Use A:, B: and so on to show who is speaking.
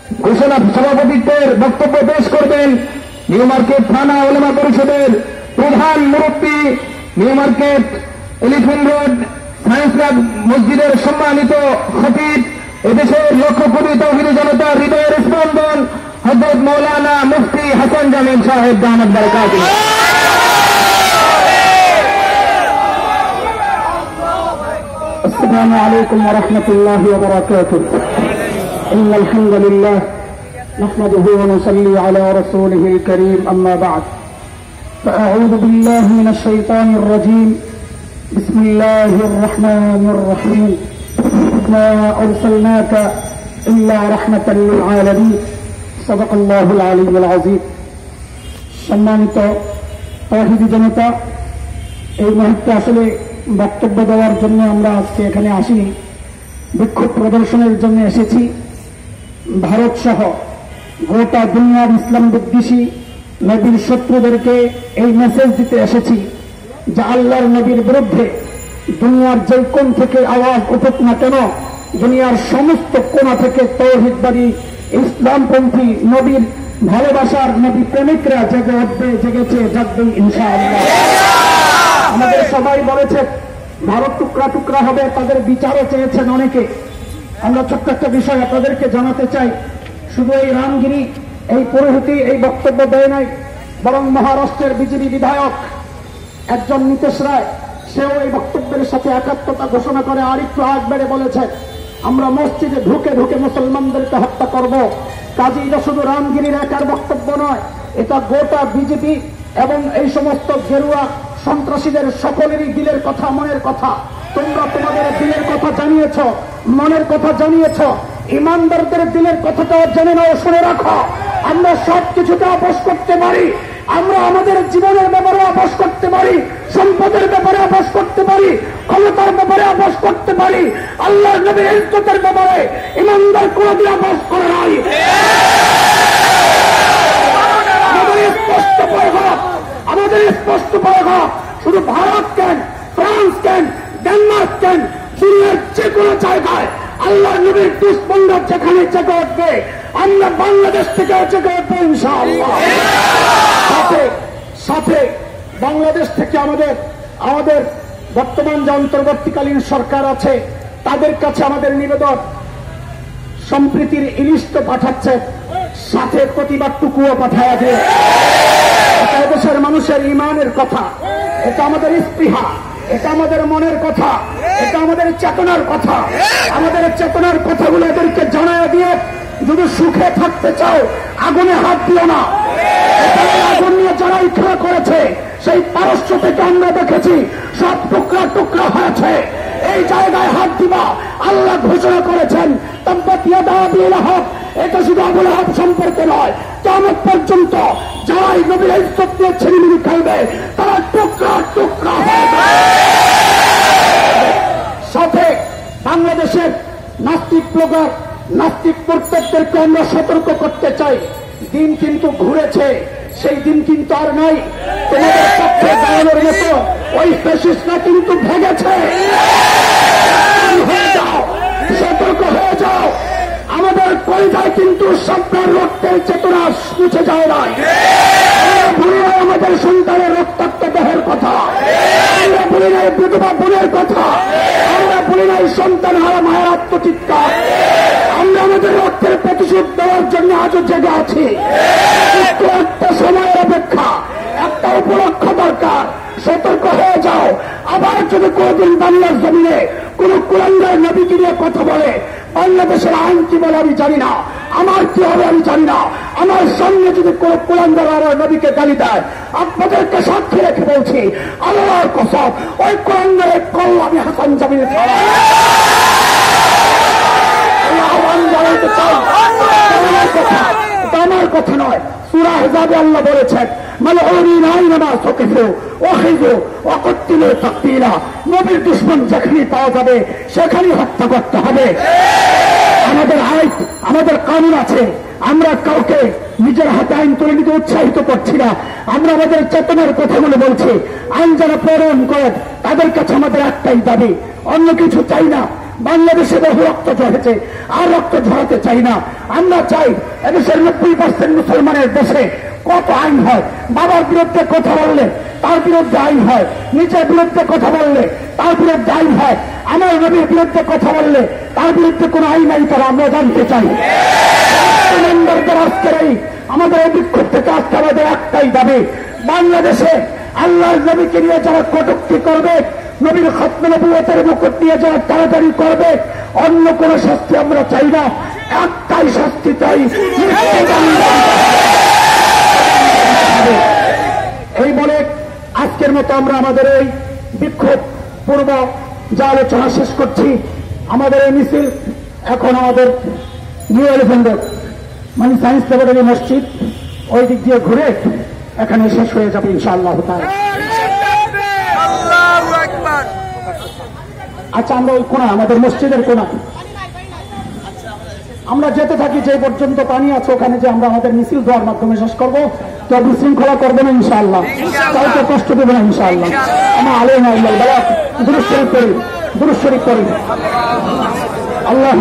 A: ঘোষণা সভাপতিত্বের বক্তব্য পেশ করবেন নিউ মার্কেট থানা উলামা পরিষদের প্রধান মুরব্বী, new market elephant road Science Lab মসজিদের সম্মানিত খতিব, এদেশের লক্ষ কোটি তৌহিদি জনতা হৃদয়ের স্পন্দন হযরত মৌলানা মুফতি হাসান জামিল সাহেব দামাত বারাকাতুহু।
B: আসসালামু আলাইকুম ওয়া রাহমাতুল্লাহি ওয়া বারাকাতুহু। ইন্নাল হামদুলিল্লাহ নাহমাদুহু ওয়া নুসাল্লি আলা রাসূলিহিল কারীম, আম্মা বা'দ। ফাআউযু বিল্লাহি মিনাশ শাইতানির রাজীম। বিসমিল্লাহির রাহমানির রাহিম। মা আরসালনাকা ইল্লা রাহমাতাল লিল আলামিন। সাদাকাল্লাহুল আলিয়্যুল আযীম। সম্মানিত তৌহিদি জনতা, এই মুহূর্তে আসলে বক্তব্য দেওয়ার জন্য আমরা আজকে এখানে আসিনি, বিক্ষোভ প্রদর্শনের জন্য এসেছি। ভারত সহ গোটা দুনিয়ার ইসলাম বিদ্বেষী নবীর শত্রুদেরকে এই মেসেজ দিতে এসেছি যে আল্লাহর নবীর বিরুদ্ধে দুনিয়ার যে কোণ থেকে আওয়াজ উঠুক না কেন, দুনিয়ার সমস্ত কোণা থেকে তাওহীদবাদী ইসলামপন্থী নবীর ভালোবাসার নবী প্রেমিকরা জেগে উঠবে, জেগেছে, জাগবে ইনশাআল্লাহ। আমাদের সবাই বলেছে ভারত টুকরা টুকরা হবে, তাদের বিচারও চেয়েছেন অনেকে। আমরা ছোট্ট একটা বিষয় আপনাদেরকে জানাতে চাই, শুধু এই রামগিরি এই পুরোহিতি এই বক্তব্য দেয় নাই, বরং মহারাষ্ট্রের বিজেপি বিধায়ক একজন নীতিশ রায়, সেও এই বক্তব্যের সাথে একাত্মতা ঘোষণা করে আরেকটু আগ বেড়ে বলেছেন আমরা মসজিদে ঢুকে ঢুকে মুসলমানদেরকে হত্যা করব। কাজে এটা শুধু রামগিরির একার বক্তব্য নয়, এটা গোটা বিজেপি এবং এই সমস্ত গেরুয়া সন্ত্রাসীদের সকলেরই দিলের কথা, মনের কথা। তোমরা তোমাদের দিলের কথা জানিয়েছ, মনের কথা জানিয়েছ, ইমানদারদের দিলের কথাটাও জেনে নাও, শুনে রাখো। আমরা সব কিছুকে আপোষ করতে পারি, আমরা আমাদের জীবনের ব্যাপারে আপোষ করতে পারি, সম্পদের ব্যাপারে আপোষ করতে পারি, ক্ষমতার ব্যাপারে আপোষ করতে পারি, আল্লাহর নবীর ইজ্জতের ব্যাপারে ইমানদার কোনদিন আপোষ করে নাই। আমাদের স্পষ্ট পয়গাম, আমাদের স্পষ্ট পয়গাম, শুধু ভারত কেন, ফ্রান্স কেন, ডেনমার্ক কেন, দুনিয়ার যে কোনো জায়গায় আল্লাহর নবীর দুশ্মনরা যেখানে জেগে উঠবে, আমরা বাংলাদেশ থেকে জেগে উঠবো ইনশাআল্লাহ। সাথে বাংলাদেশ থেকে আমাদের বর্তমান যে অন্তর্বর্তীকালীন সরকার আছে, তাদের কাছে আমাদের নিবেদন, সম্প্রীতির ইলিশ তো পাঠাচ্ছে, সাথে প্রতিবাদটুকুও পাঠায় দিয়ে। এটা দেশের মানুষের ইমানের কথা, এটা আমাদের স্পৃহা, এটা আমাদের মনের কথা, এটা আমাদের চেতনার কথা। আমাদের চেতনার কথাগুলো এদেরকে জানায় দিয়ে, যদি সুখে থাকতে চাও আগুনে হাত দিও না। আগুন নিয়ে যারাই খেলা করেছে, সেই পারস্য থেকে আমরা দেখেছি সব টুকরা টুকরা হয়েছে। এই জায়গায় হাত দিবা, আল্লাহ ঘোষণা করেছেন তাব্বাত ইয়াদা আবি লাহাব। এটা শুধু আবু লাহাব সম্পর্কে নয়, কিয়ামত পর্যন্ত যারাই নবীর ইজ্জত নিয়ে ছিনিমিনি খেলবে, তারা টুকরা টুকরা হয়ে যাবে। সাথে বাংলাদেশের নাস্তিক ব্লগার, নাস্তিক প্রত্যেকদেরকে আমরা সতর্ক করতে চাই, দিন কিন্তু ঘুরেছে, সেই দিন কিন্তু আর নাই। তোমাদের পক্ষে দাঁড়ানোর মতো ওই ফ্যাসিস্টরা কিন্তু ভেঙেছে। হয়ে যাও, সতর্ক হয়ে যাও। আমাদের কলিজায় কিন্তু সন্তান রক্তের চেতনা মুছে যায় নাই। আমরা ভুলি নাই আমাদের সন্তানের রক্তাক্ত দেহের কথা, আমরা ভুলি নাই বিধবা বোনের কথা, আমরা ভুলি নাই সন্তান হারা মায়ের আত্মচিৎকার। আমরা আমাদের রক্তের প্রতিশোধ দেওয়ার জন্য আজও জেগে আছি। কিন্তু একটা সময়ের অপেক্ষা, একটা উপলক্ষ দরকার। সতর্ক হয়ে যাও। আবার যদি কোনদিন বাংলার জমিনে কোন কুলাঙ্গার নবীকে নিয়ে কথা বলে, বাংলাদেশের আইন কি বলে আমি জানি না, আমার কি হবে আমি জানি না, আমার সামনে যদি কোন কুলাঙ্গার আমার নবীকে গালি দেয়, আপনাদেরকে সাক্ষী রেখে বলছি আল্লাহর কসম, ওই কুলাঙ্গারের কল আমি হাসান জামিনের আমার কথা নয়। সূরা আহজাবে আল্লাহ বলেছেন মালউনিন আইনামা সুকিফু ওয়াখিযু ওয়াকতিলু তাকতীলা। নবীর দুশমন যেখানে পাওয়া যাবে সেখানে হত্যা করতে হবে। আমাদের আইন, আমাদের কানুন আছে। আমরা কাউকে নিজের হাতে আইন তুলে নিতে উৎসাহিত করছি না, আমরা আমাদের চেতনার কথাগুলো বলছি। আইন যারা প্রণয়ন করেন তাদের কাছে আমাদের একটাই দাবি, অন্য কিছু চাই না। বাংলাদেশে বহু রক্ত ঝরেছে, আর রক্ত ঝরাতে চাই না। আমরা চাই এদেশের 90% মুসলমানের দেশে কত আইন হয়, বাবার বিরুদ্ধে কথা বললে তার বিরুদ্ধে আইন হয়, নিজের বিরুদ্ধে কথা বললে তার বিরুদ্ধে আইন হয়, আমার নবীর বিরুদ্ধে কথা বললে তার বিরুদ্ধে কোনো আইন নাই, তারা আমরা জানতে চাই। আজকের এই আমাদের এই বিক্ষোভ থেকে আজকে আমাদের একটাই দাবি, বাংলাদেশে আল্লাহর নবীকে নিয়ে যারা কটূক্তি করবে, নবীর খতমে নবুয়তের মুকুট নিয়ে যারা তাড়াতাড়ি করবে, অন্য কোন শাস্তি আমরা চাই না, একটাই শাস্তি চাই। এই বলে আজকের মতো আমরা আমাদের এই বিক্ষোভ পূর্ব যা আলোচনা শেষ করছি। আমাদের এই মিছিল এখন আমাদের নিউ এলিফ্যান্ট রোড মানে সায়েন্স ল্যাবরেটরি মসজিদ ওই দিক দিয়ে ঘুরে এখানে শেষ হয়ে যাবে ইনশাআল্লাহ তাআলা। আচ্ছা, আমরা ওই কোনা, আমাদের মসজিদের কোনা আমরা যেতে থাকি, যে পর্যন্ত পানি আছে ওখানে যে আমরা আমাদের মিছিল দেওয়ার মাধ্যমে শেষ করবো। তো বিশৃঙ্খলা করবে না ইনশাআল্লাহ, কাউকে কষ্ট দেবে না ইনশাআল্লাহ। আমার আলেম দুরূদ শরীফ পড়ি, দুরূদ শরীফ পড়ি। আল্লাহ